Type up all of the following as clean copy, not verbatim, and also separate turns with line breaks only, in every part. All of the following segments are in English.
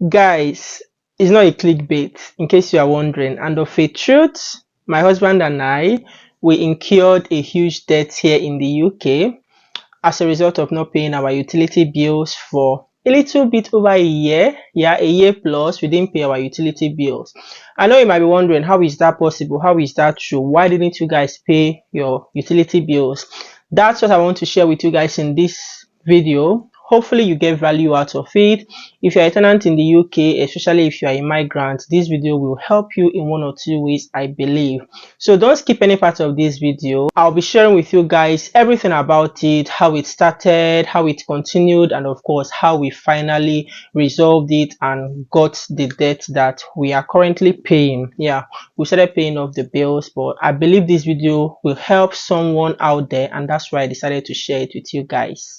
Guys, it's not a clickbait, in case you are wondering. And of a truth, my husband and I, we incurred a huge debt here in the UK as a result of not paying our utility bills for a little bit over a year. Yeah, a year plus, we didn't pay our utility bills. I know you might be wondering, how is that possible? How is that true? Why didn't you guys pay your utility bills? That's what I want to share with you guys in this video. Hopefully you get value out of it. If you're a tenant in the UK, especially if you're a migrant, this video will help you in one or two ways, I believe. So don't skip any part of this video. I'll be sharing with you guys everything about it, how it started, how it continued, and of course how we finally resolved it and got the debt that we are currently paying. Yeah, we started paying off the bills, but I believe this video will help someone out there, and that's why I decided to share it with you guys.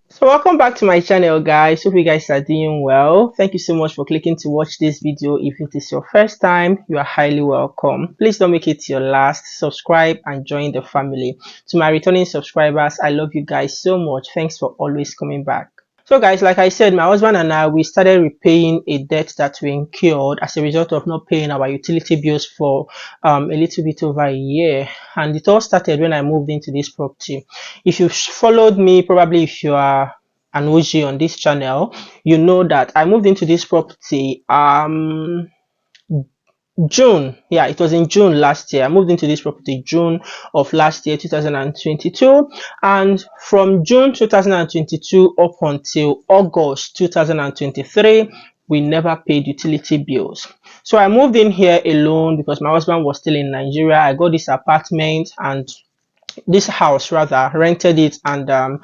So welcome back to my channel, guys. Hope you guys are doing well. Thank you so much for clicking to watch this video. If it is your first time, you are highly welcome. Please don't make it your last. Subscribe and join the family. To my returning subscribers, I love you guys so much. Thanks for always coming back. So guys, like I said, my husband and I, we started repaying a debt that we incurred as a result of not paying our utility bills for a little bit over a year. And it all started when I moved into this property. If you've followed me, probably if you are an OG on this channel, you know that I moved into this property June. Yeah, it was in June last year. I moved into this property June of last year, 2022, and from June 2022 up until August 2023, we never paid utility bills. So I moved in here alone because my husband was still in Nigeria. I got this apartment and this house rather, rented it, and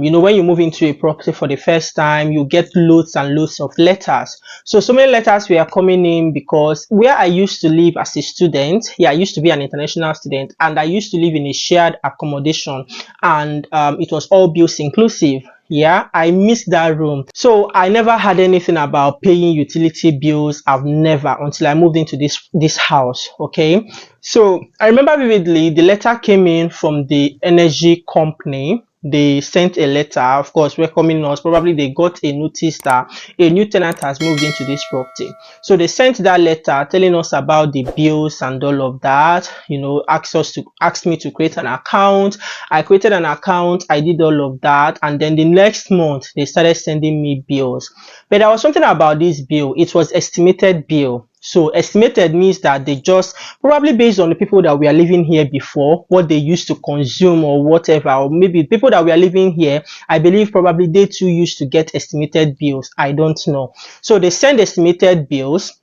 you know, when you move into a property for the first time, you get loads and loads of letters. So many letters were coming in because where I used to live as a student, yeah, I used to be an international student, and I used to live in a shared accommodation, and it was all bills inclusive. Yeah, I missed that room. So I never had anything about paying utility bills. I've never, until I moved into this house. Okay, so I remember vividly, the letter came in from the energy company. They sent a letter, of course, welcoming us. Probably they got a notice that a new tenant has moved into this property. So they sent that letter telling us about the bills and all of that. You know, asked me to create an account. I created an account. I did all of that, and then the next month they started sending me bills. But there was something about this bill. It was estimated bill. So estimated means that they just, probably based on the people that we are living here before, what they used to consume or whatever, or maybe people that we are living here, I believe probably they too used to get estimated bills. I don't know. So they send estimated bills,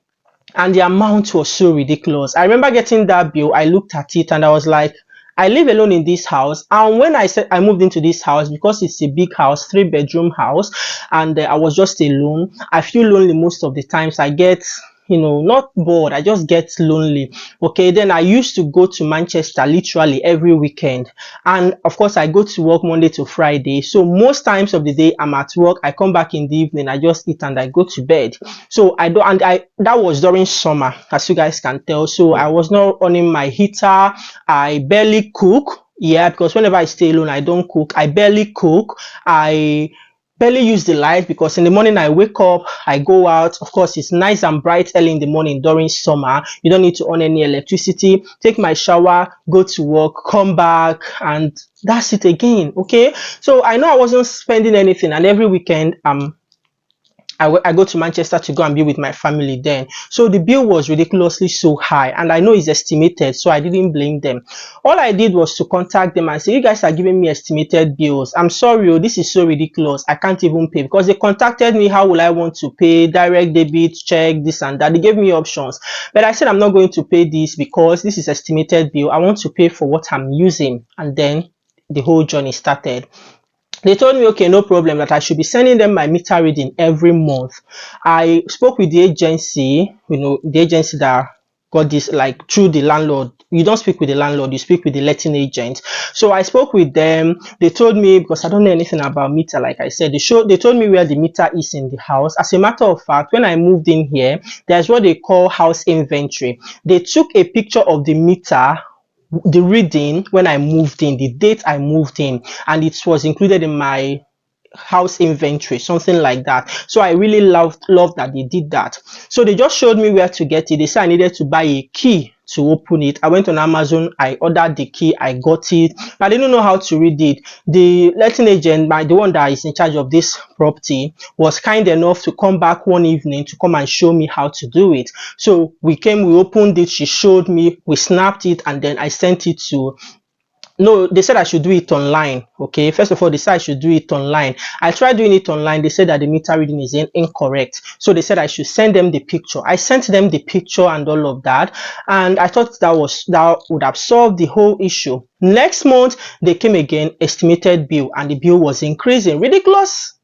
and the amount was so ridiculous. I remember getting that bill. I looked at it and I was like, I live alone in this house, and when I said I moved into this house, because it's a big house, 3-bedroom house, and I was just alone, I feel lonely most of the times. I get, you know, not bored, I just get lonely. Okay, then I used to go to Manchester literally every weekend, and of course I go to work Monday to Friday, so most times of the day I'm at work. I come back in the evening, I just eat and I go to bed. So I don't, and that was during summer, as you guys can tell. So I was not running my heater. I barely cook. Yeah, because whenever I stay alone, I don't cook. I barely cook. I barely use the light, because in the morning I wake up, I go out. Of course, it's nice and bright early in the morning during summer. You don't need to on any electricity. Take my shower, go to work, come back, and that's it again. Okay, so I know I wasn't spending anything, and every weekend I go to Manchester to go and be with my family then. So the bill was ridiculously so high, and I know it's estimated, so I didn't blame them. All I did was to contact them and say, you guys are giving me estimated bills. I'm sorry, this is so ridiculous. I can't even pay. Because they contacted me, how will I want to pay? Direct debit, check, this and that. They gave me options. But I said, I'm not going to pay this because this is estimated bill. I want to pay for what I'm using. And then the whole journey started. They told me, okay, no problem, that I should be sending them my meter reading every month. I spoke with the agency, you know, the agency that got this, like through the landlord. You don't speak with the landlord, you speak with the letting agent. So I spoke with them. They told me, because I don't know anything about meter, like I said, they told me where the meter is in the house. As a matter of fact, when I moved in here, there's what they call house inventory. They took a picture of the meter the reading when I moved in, the date I moved in, and it was included in my house inventory, something like that. So I really loved that they did that. So they just showed me where to get it. They said I needed to buy a key to open it. I went on Amazon, I ordered the key, I got it. I didn't know how to read it. The letting agent, the one that is in charge of this property, was kind enough to come back one evening to come and show me how to do it. So we opened it, she showed me, we snapped it, and then I sent it to, no, they said I should do it online. Okay, first of all, they said I should do it online. I tried doing it online. They said that the meter reading is incorrect. So they said I should send them the picture. I sent them the picture and all of that. And I thought that would have solved the whole issue. Next month, they came again, estimated bill, and the bill was increasing. Ridiculous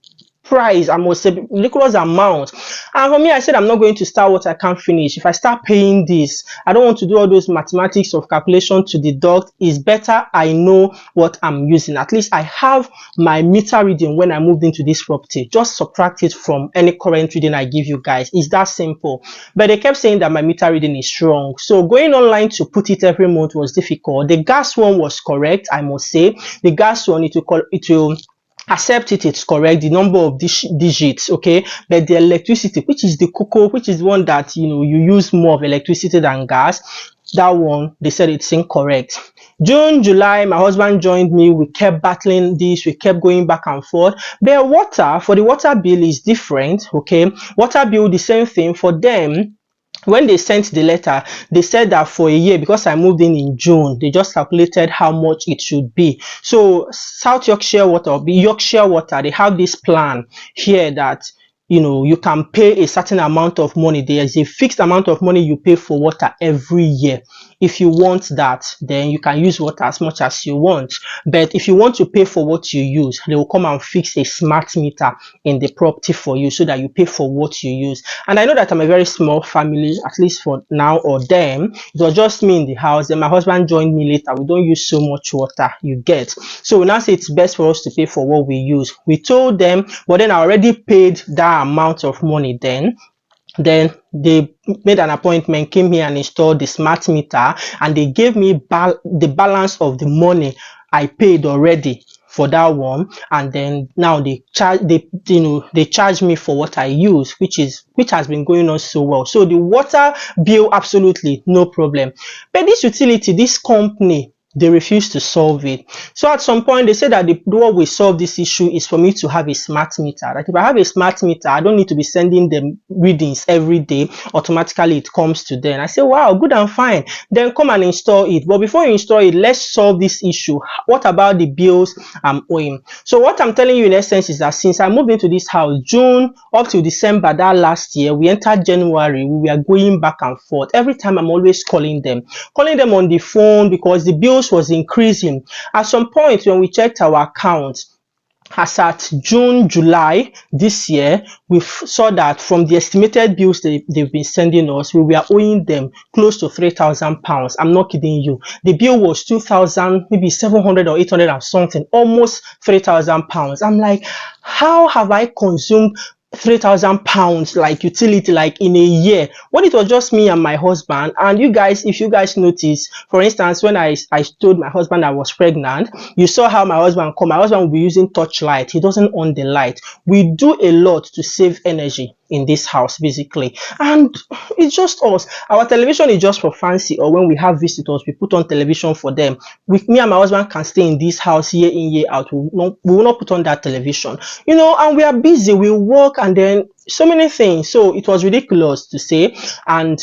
price, I must say, ridiculous amount. And for me, I said I'm not going to start what I can't finish. If I start paying this, I don't want to do all those mathematics of calculation to deduct. It's better I know what I'm using. At least I have my meter reading when I moved into this property. Just subtract it from any current reading I give you guys. It's that simple. But they kept saying that my meter reading is wrong. So going online to put it every month was difficult. The gas one was correct, I must say. The gas one, it will accept it's correct, the number of digits, okay, but the electricity, which is the cocoa, which is one that you use more of electricity than gas, that one, they said it's incorrect. June, July, my husband joined me. We kept battling this, we kept going back and forth. But for the water bill is different, okay. Water bill, the same thing for them. When they sent the letter, they said that for a year, because I moved in June, they just calculated how much it should be. So South Yorkshire Water, Yorkshire Water, they have this plan here that you can pay a certain amount of money. There is a fixed amount of money you pay for water every year. If you want that, then you can use water as much as you want. But if you want to pay for what you use, they will come and fix a smart meter in the property for you so that you pay for what you use. And I know that I'm a very small family, at least for now or then. It was just me in the house. Then my husband joined me later. We don't use so much water, you get. So we now say it's best for us to pay for what we use. We told them, but then I already paid that amount of money then. Then they made an appointment, came here and installed the smart meter, and they gave me the balance of the money I paid already for that one. And then now they charge me for what I use, which has been going on so well. So the water bill, absolutely no problem. But this utility, this company, they refuse to solve it. So at some point, they said that the way we solve this issue is for me to have a smart meter. Like if I have a smart meter, I don't need to be sending them readings every day. Automatically, it comes to them. I say, wow, good and fine. Then come and install it. But before you install it, let's solve this issue. What about the bills I'm owing? So what I'm telling you in essence is that since I moved into this house, June up to December that last year, we entered January, we were going back and forth. Every time I'm always calling them on the phone because the bills was increasing. At some point when we checked our account, as at June, July this year, we saw that from the estimated bills they've been sending us, we were owing them close to £3,000. I'm not kidding you. The bill was 2,000, maybe 700 or 800 and something, almost £3,000. I'm like, how have I consumed £3,000 like utility like in a year when it was just me and my husband? And you guys, if you guys notice, for instance, when I told my husband I was pregnant, you saw how my husband will be using torchlight. He doesn't on the light. We do a lot to save energy in this house basically, and it's just us. Our television is just for fancy, or when we have visitors we put on television for them. With me and my husband can stay in this house year in year out. We will not put on that television, and we are busy, we work, and then so many things. So it was ridiculous to say, and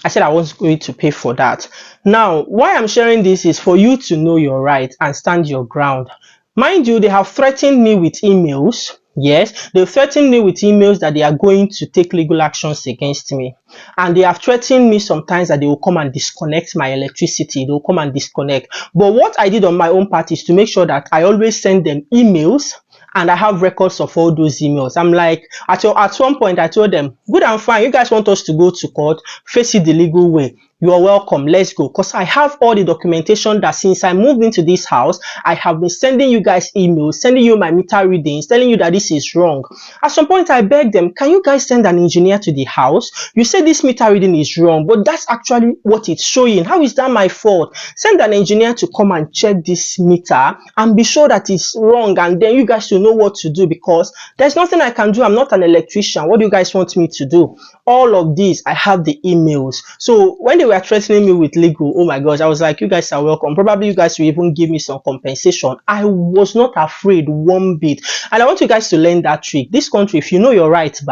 I said I wasn't going to pay for that. Now why I'm sharing this is for you to know your right and stand your ground. Mind you, they have threatened me with emails. Yes, they threatened me with emails that they are going to take legal actions against me. And they have threatened me sometimes that they will come and disconnect my electricity. They will come and disconnect. But what I did on my own part is to make sure that I always send them emails, and I have records of all those emails. I'm like, at one point I told them, good and fine, you guys want us to go to court, face it the legal way. You are welcome. Let's go. Because I have all the documentation that since I moved into this house, I have been sending you guys emails, sending you my meter readings, telling you that this is wrong. At some point, I begged them, can you guys send an engineer to the house? You say this meter reading is wrong, but that's actually what it's showing. How is that my fault? Send an engineer to come and check this meter and be sure that it's wrong, and then you guys will know what to do, because there's nothing I can do. I'm not an electrician. What do you guys want me to do? All of these, I have the emails. So when they were threatening me with legal, oh my gosh, I was like, you guys are welcome. Probably you guys will even give me some compensation. I was not afraid one bit. And I want you guys to learn that trick. This country, if you know your rights,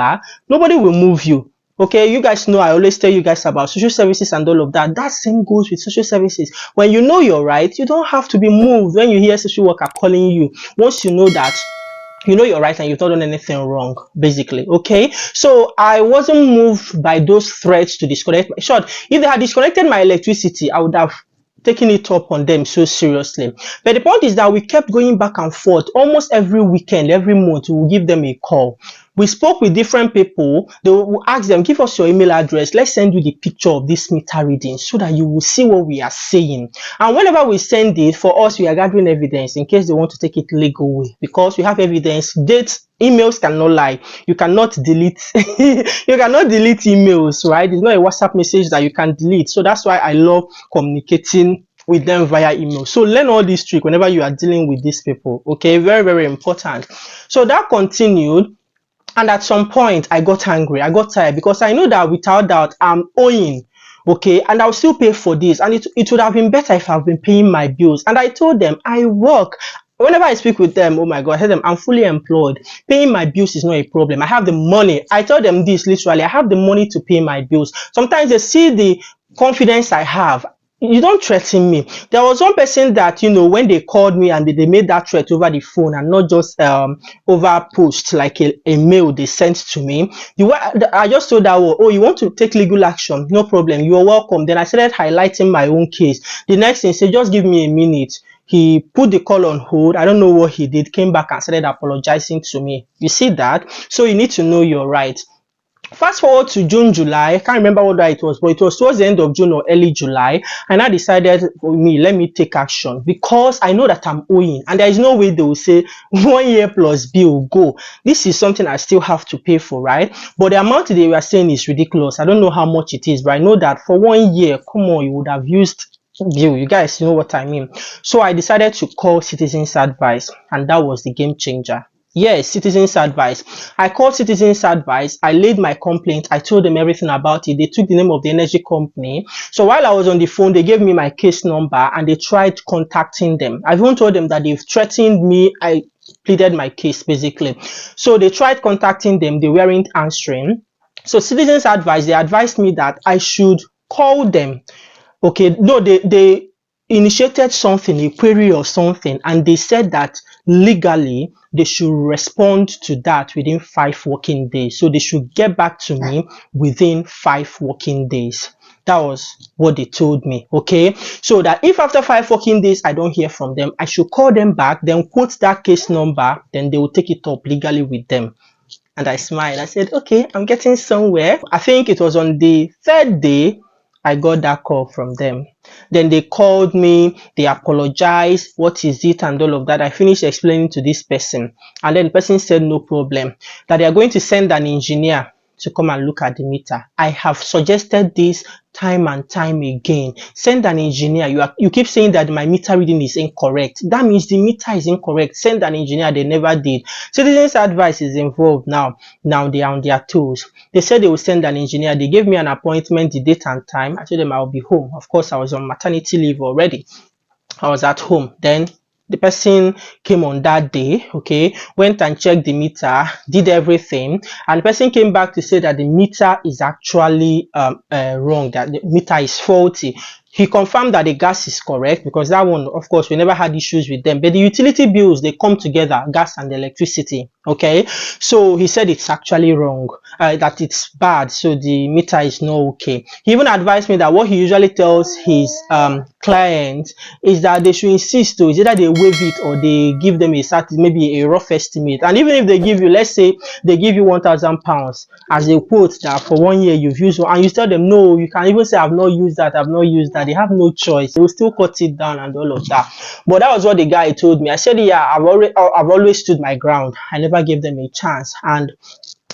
nobody will move you. Okay, you guys know I always tell you guys about social services and all of that. That same goes with social services. When you know your right, you don't have to be moved when you hear social worker calling you. Once you know that, you know you're right and you've not done anything wrong, basically. Okay, so I wasn't moved by those threats to disconnect. In short, if they had disconnected my electricity, I would have taking it up on them so seriously. But the point is that we kept going back and forth. Almost every weekend, every month, we will give them a call. We spoke with different people. They will ask them, give us your email address. Let's send you the picture of this meter reading so that you will see what we are saying. And whenever we send it, for us, we are gathering evidence in case they want to take it legal way, because we have evidence. Dates, emails cannot lie. You cannot delete. You cannot delete emails, right? It's not a WhatsApp message that you can delete. So that's why I love communicating with them via email. So learn all these tricks whenever you are dealing with these people. Okay, very, very important. So that continued. And at some point, I got angry. I got tired, because I know that without doubt, I'm owing. Okay, and I'll still pay for this. And it would have been better if I've been paying my bills. And I told them, I work. Whenever I speak with them, oh my God, I tell them I'm fully employed. Paying my bills is not a problem. I have the money. I tell them this literally. I have the money to pay my bills. Sometimes they see the confidence I have. You don't threaten me. There was one person that, you know, when they called me and they made that threat over the phone and not just over post, like a mail they sent to me. I just told that, oh, you want to take legal action? No problem. You are welcome. Then I started highlighting my own case. The next thing, say, just give me a minute. He put the call on hold. I don't know what he did. Came back and started apologizing to me. You see that? So you need to know your rights. Fast forward to June, July. I can't remember what it was, but it was towards the end of June or early July. And I decided, for me, let me take action, because I know that I'm owing. And there is no way they will say 1 year plus bill, go. This is something I still have to pay for, right? But the amount they were saying is ridiculous. I don't know how much it is, but I know that for 1 year, come on, you would have used bill. You guys know what I mean. So I decided to call Citizens Advice, and that was the game changer. Yes, Citizens Advice. I called Citizens Advice. I laid my complaint. I told them everything about it. They took the name of the energy company. So while I was on the phone, they gave me my case number and they tried contacting them. I even told them that they've threatened me. I pleaded my case, basically. So they tried contacting them. They weren't answering. So Citizens Advice, they advised me that I should call them. Okay, no, they initiated something, a query or something, and they said that legally they should respond to that within 5 working days. So they should get back to me within 5 working days. That was what they told me. Okay, so that if after 5 working days I don't hear from them, I should call them back, then quote that case number, then they will take it up legally with them. And I smiled. I said, okay, I'm getting somewhere. I think it was on the 3rd day I got that call from them. Then they called me, they apologized, what is it and all of that. I finished explaining to this person, and then the person said no problem, that they are going to send an engineer to come and look at the meter. I have suggested this time and time again. Send an engineer. You keep saying that my meter reading is incorrect. That means the meter is incorrect. Send an engineer. They never did. Citizens Advice is involved now. Now they are on their toes. They said they will send an engineer. They gave me an appointment, the date and time. I told them I'll be home. Of course, I was on maternity leave already. I was at home. Then the person came on that day, okay, went and checked the meter, did everything, and the person came back to say that the meter is actually wrong, that the meter is faulty. He confirmed that the gas is correct, because that one, of course, we never had issues with them. But the utility bills, they come together, gas and electricity, okay? So he said it's actually wrong, that it's bad, so the meter is not okay. He even advised me that what he usually tells his clients is that they should insist to, is either they waive it or they give them a certain, maybe a rough estimate. And even if they give you, let's say they give you £1,000 as a quote that for 1 year you've used, and you tell them no, you can even say I've not used that, they have no choice. They will still cut it down and all of that. But that was what the guy told me. I said, yeah, I've always stood my ground. I never gave them a chance. And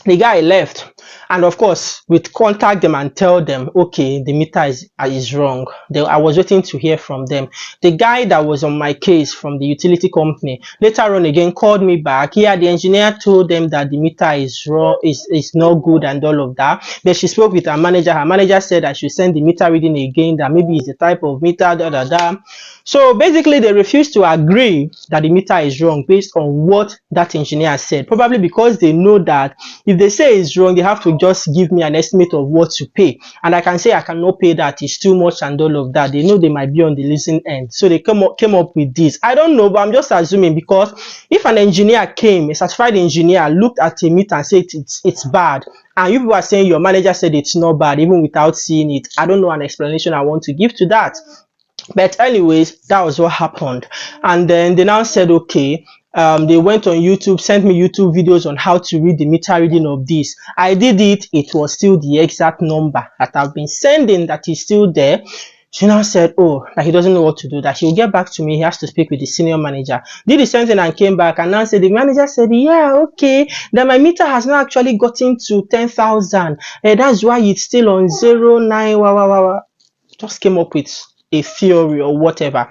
the guy left, and of course we contact them and tell them, okay, the meter is wrong. I was waiting to hear from them. The guy that was on my case from the utility company later on again called me back. Yeah, the engineer told them that the meter is wrong, is not good and all of that. Then she spoke with her manager said I should send the meter reading again, that maybe it's a type of meter, So basically they refused to agree that the meter is wrong based on what that engineer said, probably because they know that if they say it's wrong, they have to just give me an estimate of what to pay, and I can say I cannot pay that, it's too much and all of that. They know they might be on the losing end, so they came up with this. I don't know, but I'm just assuming, because if an engineer came, a certified engineer, looked at a meter and said it's bad, and you people are saying your manager said it's not bad even without seeing it, I don't know an explanation I want to give to that. But anyways, that was what happened. And then they now said, okay, they went on YouTube, sent me YouTube videos on how to read the meter reading of this. I did it. It was still the exact number that I've been sending, that is still there. She now said, oh, that he doesn't know what to do, that he'll get back to me. He has to speak with the senior manager. Did the same thing and came back and now said, the manager said, yeah, okay, that my meter has not actually gotten to 10,000. That's why it's still on 09. Just came up with a theory or whatever.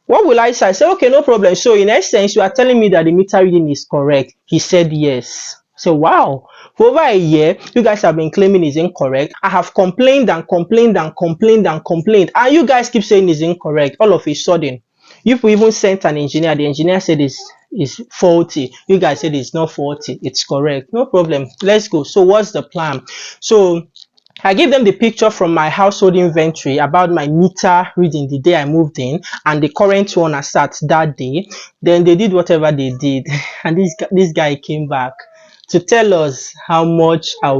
What will I say? I said, okay, no problem. So in essence, you are telling me that the meter reading is correct. He said yes. So wow, for over a year you guys have been claiming it's incorrect. I have complained and complained and complained and complained, and you guys keep saying it's incorrect. All of a sudden, you even sent an engineer. The engineer said it's faulty. You guys said it's not faulty, it's correct. No problem, let's go. So what's the plan? So I gave them the picture from my household inventory about my meter reading the day I moved in and the current one I sat that day. Then they did whatever they did, and this guy came back to tell us how much how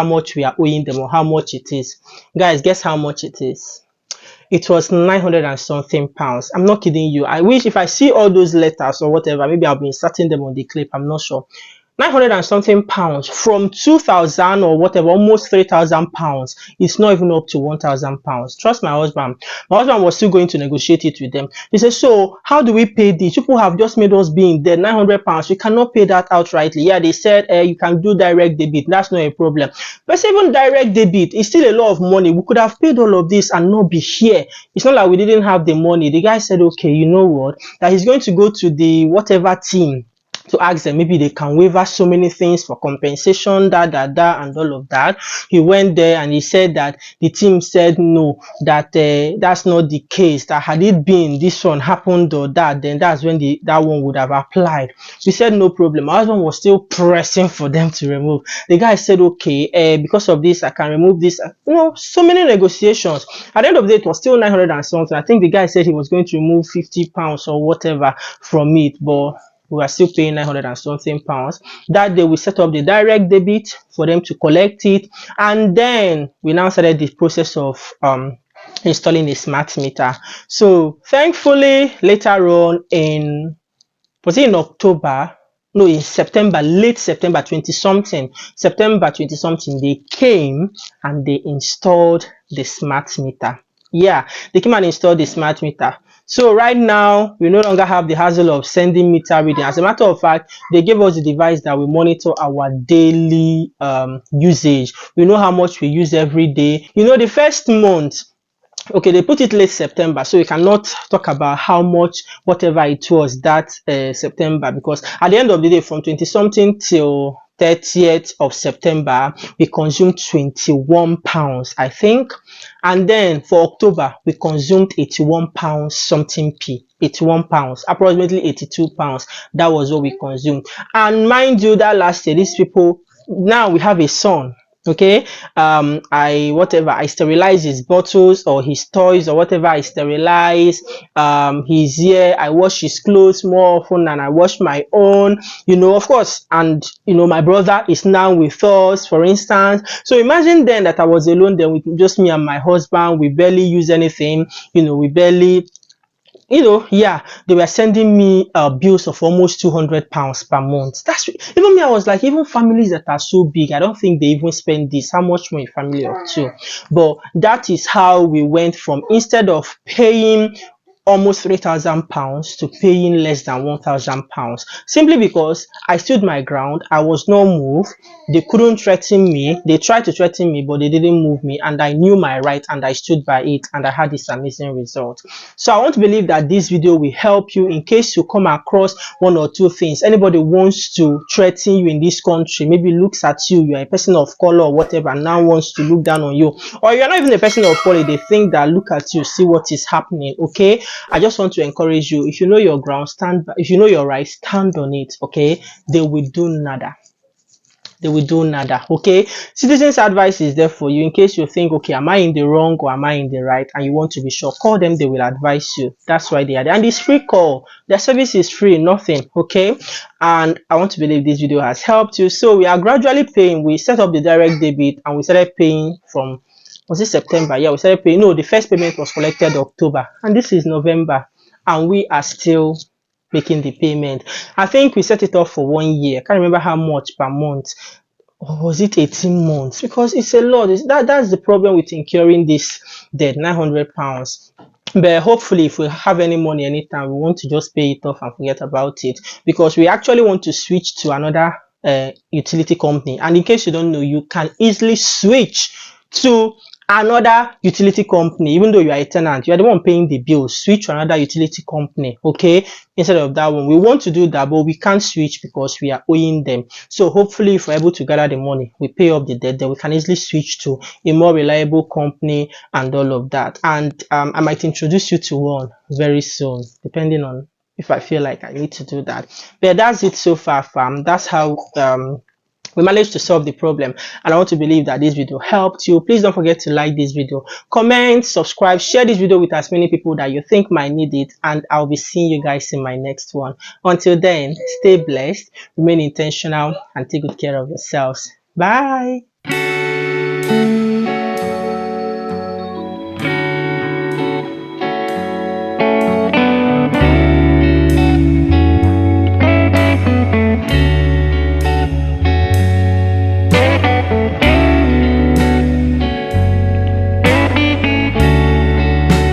much we are owing them or how much it is. Guys, guess how much it is? It was 900 and something pounds. I'm not kidding you. I wish if I see all those letters or whatever, maybe I'll be inserting them on the clip. I'm not sure. 900 and something pounds from 2,000 or whatever, almost 3,000 pounds. It's not even up to 1,000 pounds. Trust my husband. My husband was still going to negotiate it with them. He said, so how do we pay this? People have just made us be in debt. 900 pounds. We cannot pay that outrightly. Yeah, they said you can do direct debit. That's not a problem. But even direct debit is still a lot of money. We could have paid all of this and not be here. It's not like we didn't have the money. The guy said, okay, you know what? That he's going to go to the whatever team to ask them, maybe they can waiver so many things for compensation, and all of that. He went there and he said that the team said no, that that's not the case, that had it been this one happened or that, then that's when that one would have applied. We said no problem. My husband was still pressing for them to remove. The guy said, okay, because of this I can remove this. You know, so many negotiations. At the end of the day, it was still 900 and something. I think the guy said he was going to remove 50 pounds or whatever from it, but we are still paying 900 and something pounds. That day we set up the direct debit for them to collect it, and then we now started the process of installing a smart meter. So thankfully later on in October, no, in September, late September 20 something, they came and they installed the smart meter. Yeah, they came and installed the smart meter. So right now, we no longer have the hassle of sending meter reading. As a matter of fact, they gave us the device that will monitor our daily usage. We know how much we use every day. You know, the first month, okay, they put it late September, so we cannot talk about how much whatever it was that September, because at the end of the day, from 20 something till 30th of September, we consumed 21 pounds, I think. And then for October, we consumed 81 pounds something p. 81 pounds, approximately 82 pounds. That was what we consumed. And mind you, that last year, these people, now we have a son. Okay, I sterilize his bottles or his toys or whatever. I sterilize his ear. I wash his clothes more often than I wash my own, of course. And my brother is now with us, for instance. So imagine then that I was alone then with just me and my husband. We barely use anything, we barely, yeah, they were sending me bills of almost £200 per month. Even me. I was like, even families that are so big, I don't think they even spend this. How much more a family of two? But that is how we went from, instead of paying almost £3,000 to paying less than £1,000, simply because I stood my ground. I was not moved. They couldn't threaten me. They tried to threaten me, but they didn't move me, and I knew my right and I stood by it, and I had this amazing result. So I want to believe that this video will help you in case you come across one or two things. Anybody wants to threaten you in this country, maybe looks at you, you're a person of color or whatever, and now wants to look down on you, or you're not even a person of color, they think that look at you, see what is happening. Okay, I just want to encourage you, if you know your ground, stand by. If you know your right, stand on it. Okay, they will do nada. They will do nada. Okay, citizens advice is there for you in case you think, okay, am I in the wrong or am I in the right, and you want to be sure. Call them, they will advise you. That's why they are there, and it's free call. Their service is free, nothing. Okay, and I want to believe this video has helped you. So we are gradually paying. We set up the direct debit and we started paying from, was it September? Yeah, we started paying. No, the first payment was collected October, and this is November, and we are still making the payment. I think we set it up for 1 year. I can't remember how much per month. Or was it 18 months? Because it's a lot. That's the problem with incurring this debt, £900. But hopefully, if we have any money anytime, we want to just pay it off and forget about it, because we actually want to switch to another utility company. And in case you don't know, you can easily switch to another utility company. Even though you are a tenant, you are the one paying the bill. Switch to another utility company, okay, instead of that one. We want to do that, but we can't switch because we are owing them. So hopefully, if we're able to gather the money, we pay off the debt, then we can easily switch to a more reliable company and all of that. And I might introduce you to one very soon, depending on if I feel like I need to do that. But that's it so far, fam. That's how we managed to solve the problem, and I want to believe that this video helped you. Please don't forget to like this video, comment, subscribe, share this video with as many people that you think might need it, and I'll be seeing you guys in my next one. Until then, stay blessed, remain intentional, and take good care of yourselves. Bye.